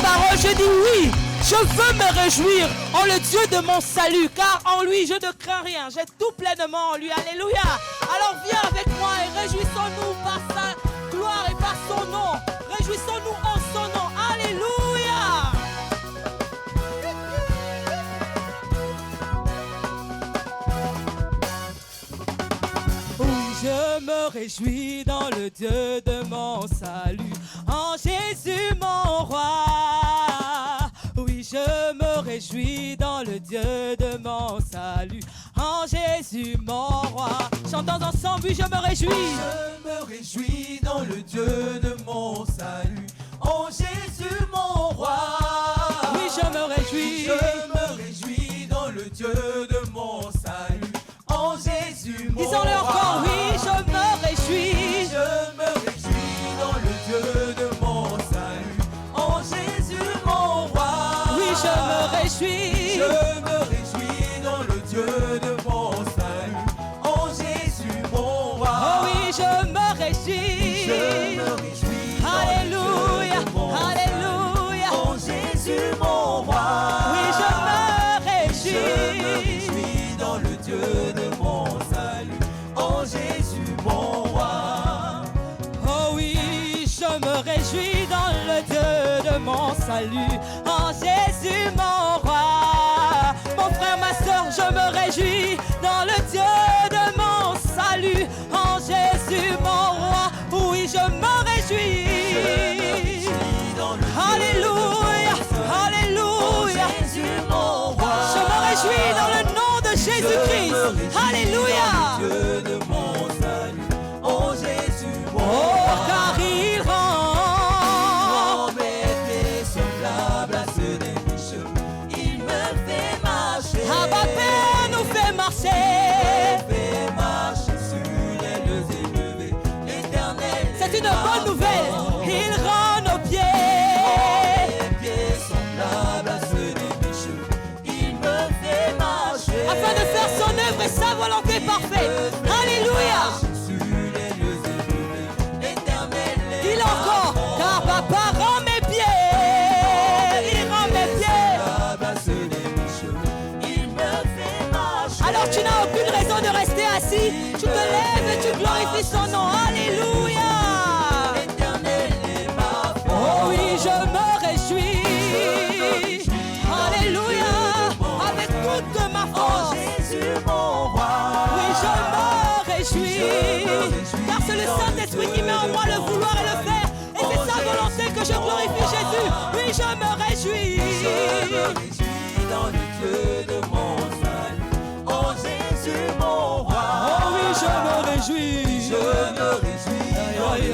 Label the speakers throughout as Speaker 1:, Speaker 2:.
Speaker 1: parole, je dis oui. Je veux me réjouir en le Dieu de mon salut, car en lui je ne crains rien. J'ai tout pleinement en lui. Alléluia. Alors viens avec moi et réjouissons-nous par sa gloire et par son nom. Réjouissons-nous en son nom. Alléluia. Oui, je me réjouis dans le Dieu de mon salut, en Jésus mon roi. Oui, je me réjouis dans le Dieu de mon salut, en Jésus mon roi. Chantons ensemble, oui, je me réjouis.
Speaker 2: Je me réjouis dans le Dieu de mon salut, en Jésus mon roi.
Speaker 1: Oui, je me réjouis.
Speaker 2: Je me réjouis dans le Dieu de mon salut, en Jésus mon roi.
Speaker 1: Disons-le encore, oui, je me réjouis.
Speaker 2: Je me réjouis dans le Dieu de mon salut, en Jésus mon roi.
Speaker 1: Oui, je me réjouis.
Speaker 2: Je me réjouis dans le Dieu de mon salut, en Jésus mon roi.
Speaker 1: Oh oui, je me réjouis.
Speaker 2: Je me réjouis dans
Speaker 1: Alléluia,
Speaker 2: le Dieu de mon
Speaker 1: alléluia.
Speaker 2: salut, en Jésus mon roi.
Speaker 1: Oui, je me réjouis.
Speaker 2: Je me réjouis dans le Dieu de mon salut, en Jésus mon roi.
Speaker 1: Oh oui, je me réjouis dans le Dieu de mon salut, en Jésus mon roi. Mon frère, ma soeur, je me réjouis dans le Dieu de mon salut, en Jésus mon roi. Oui, je me réjouis. Alléluia, alléluia.
Speaker 2: Jésus mon roi.
Speaker 1: Je me réjouis dans le nom de Jésus-Christ. Alléluia.
Speaker 2: Dieu de mon salut, en Jésus mon
Speaker 1: Oh,
Speaker 2: roi.
Speaker 1: car il rend.
Speaker 2: Mes pieds semblables à ceux des bichons, il me fait marcher.
Speaker 1: Abba Père nous fait marcher.
Speaker 2: Fait marcher sur les lieux élevés, l'Éternel.
Speaker 1: C'est une bonne nouvelle. Il rend nos pieds.
Speaker 2: Mes pieds semblables à ceux des bichons, il me fait marcher.
Speaker 1: Afin de faire son œuvre et sa volonté parfaite. Alléluia.
Speaker 2: Sur les lieux élevés, l'Éternel.
Speaker 1: Dis-le encore. Car papa rend mes pieds. Il rend mes pieds.
Speaker 2: Semblables à ceux des bichons, il me fait marcher.
Speaker 1: Alors tu n'as aucune raison de rester assis. Tu te lèves et tu glorifies son nom. Alléluia.
Speaker 2: L'Éternel est ma force.
Speaker 1: Oh oui, je me réjouis. Alléluia. Avec toute ma
Speaker 2: En
Speaker 1: force.
Speaker 2: Jésus mon roi.
Speaker 1: Oui, je me réjouis. Car c'est le Saint-Esprit qui met en moi le vouloir et le faire. Et c'est sa volonté que je glorifie Jésus. Oui, je me réjouis.
Speaker 2: Je me réjouis dans le Dieu de mon salut, en Jésus mon roi.
Speaker 1: Oh oui, je me réjouis.
Speaker 2: Je me réjouis dans le Dieu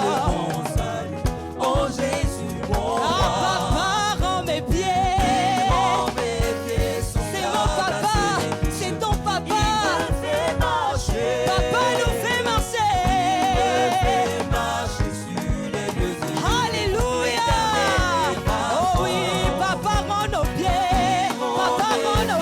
Speaker 2: de mon salut, en Jésus mon
Speaker 1: Ah,
Speaker 2: roi.
Speaker 1: papa rend mes pieds.
Speaker 2: Quand mes pieds sont
Speaker 1: C'est mon papa, c'est ton papa.
Speaker 2: fait marcher.
Speaker 1: Papa nous fait marcher.
Speaker 2: Fait marcher sur les lieux élevés.
Speaker 1: Alléluia. Oh oui, papa rend nos pieds. Papa rend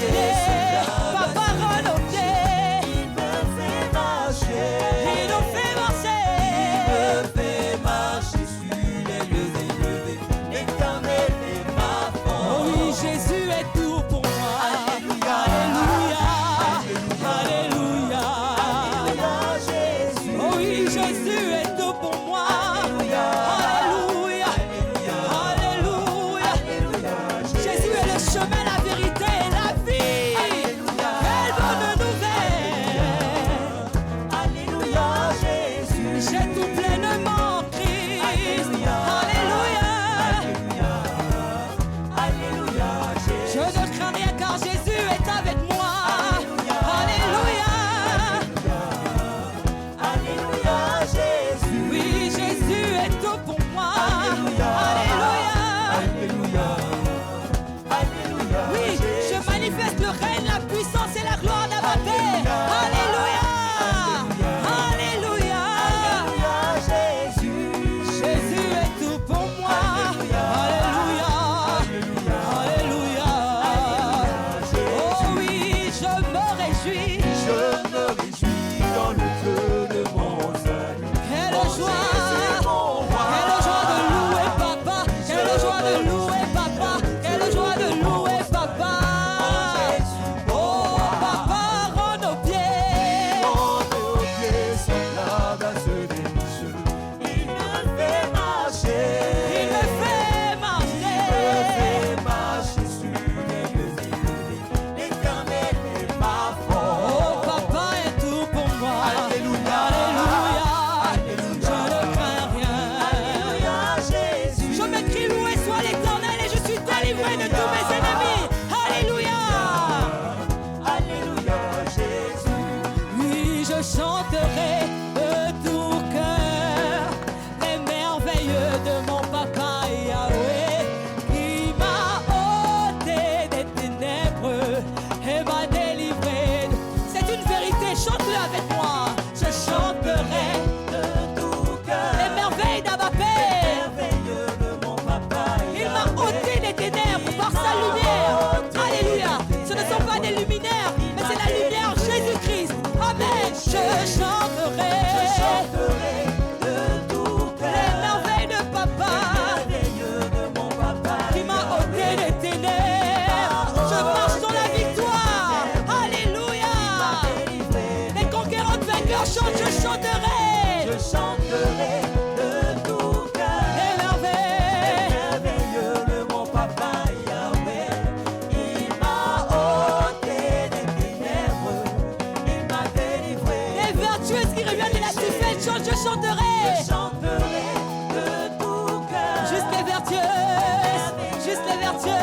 Speaker 1: les vertueuses, juste les vertueuses.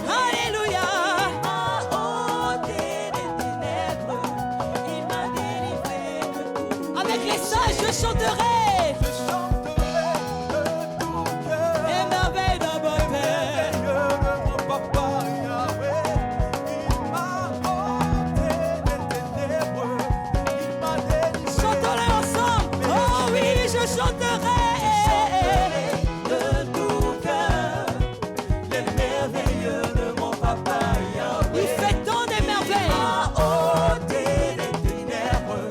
Speaker 1: Alléluia. Avec les sages, je chanterai. Les merveilles de mon Père. Chantons-les ensemble. Oh oui, je chanterai.
Speaker 2: De tout cœur, les merveilles de mon papa Yahweh.
Speaker 1: Il fait tant des merveilles.
Speaker 2: Il m'a ôté les ténèbres,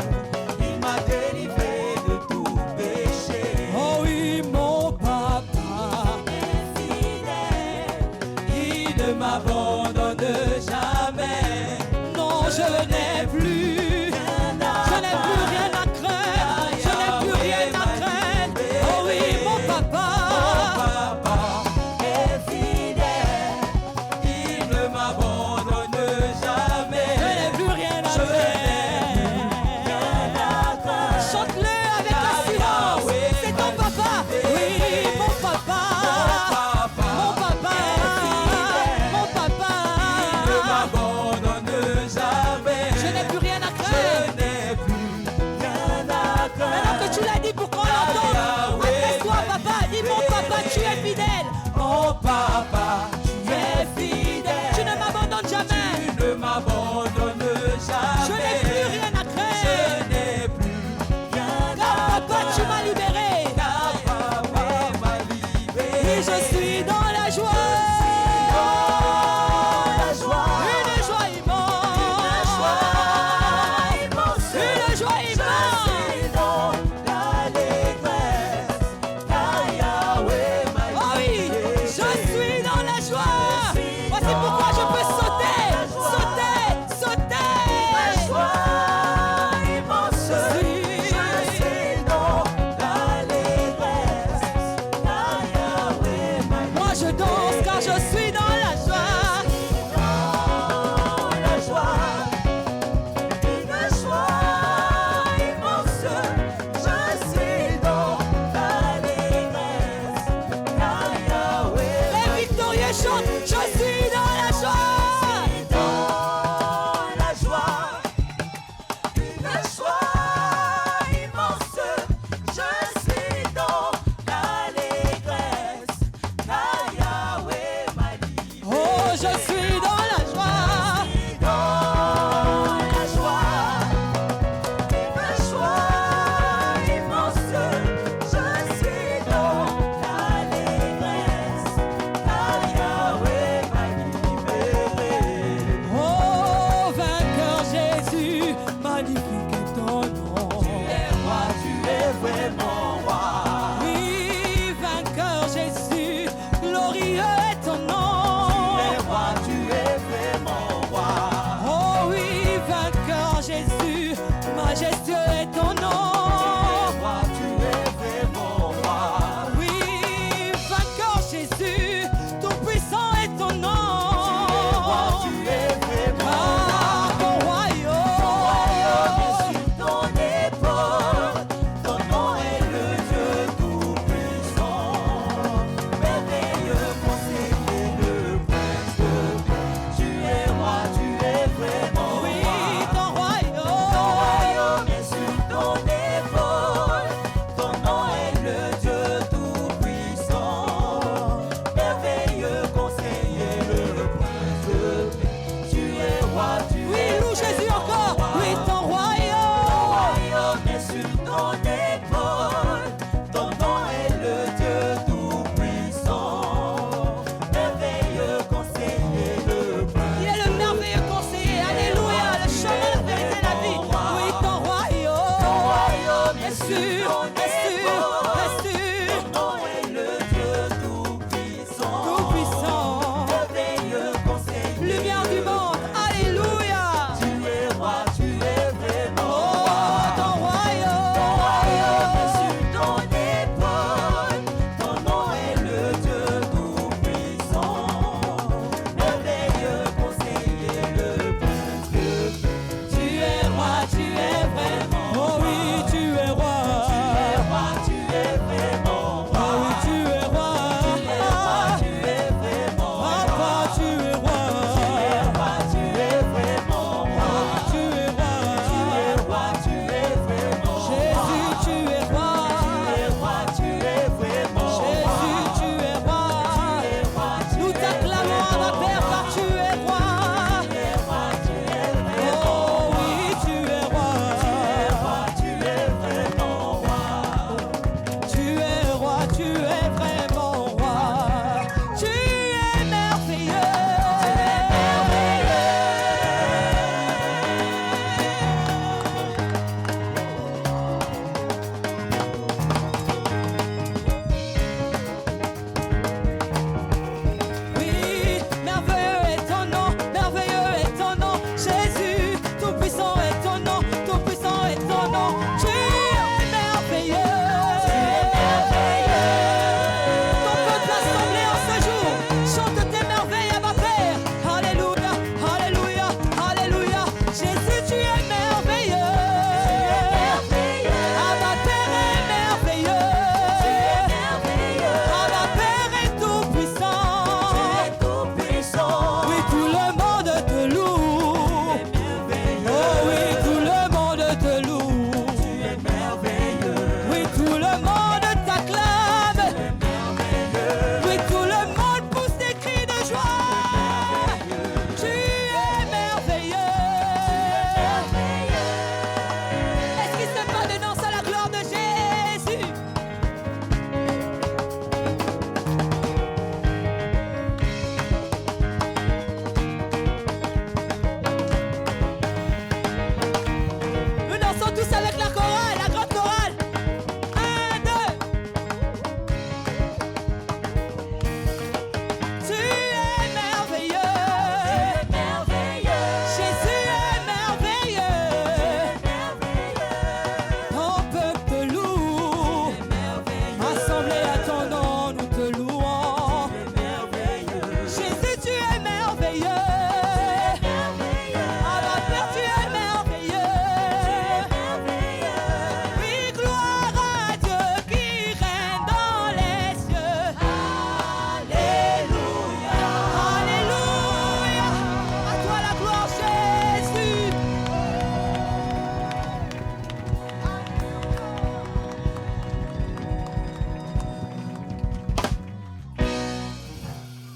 Speaker 2: il m'a délivré de tout péché.
Speaker 1: Oh oui, mon papa
Speaker 2: est fidèle,
Speaker 1: il ne m'abandonne jamais. Non, je n'ai plus rien à craindre. Je n'ai plus rien à craindre. Oh oui, mon papa.
Speaker 2: Papa est fidèle, il ne m'abandonne jamais.
Speaker 1: Je n'ai plus rien à craindre. Chante-le avec assurance. C'est ton papa. Oui, mon papa. Mon papa. Mon papa.
Speaker 2: Il ne m'abandonne jamais.
Speaker 1: Je n'ai plus rien à
Speaker 2: Je
Speaker 1: craindre.
Speaker 2: n'ai plus rien à
Speaker 1: Maintenant
Speaker 2: craindre.
Speaker 1: que tu l'as dit pour qu'on l'entende, adresse-toi papa, dis mon papa, tu es fidèle.
Speaker 2: Mon papa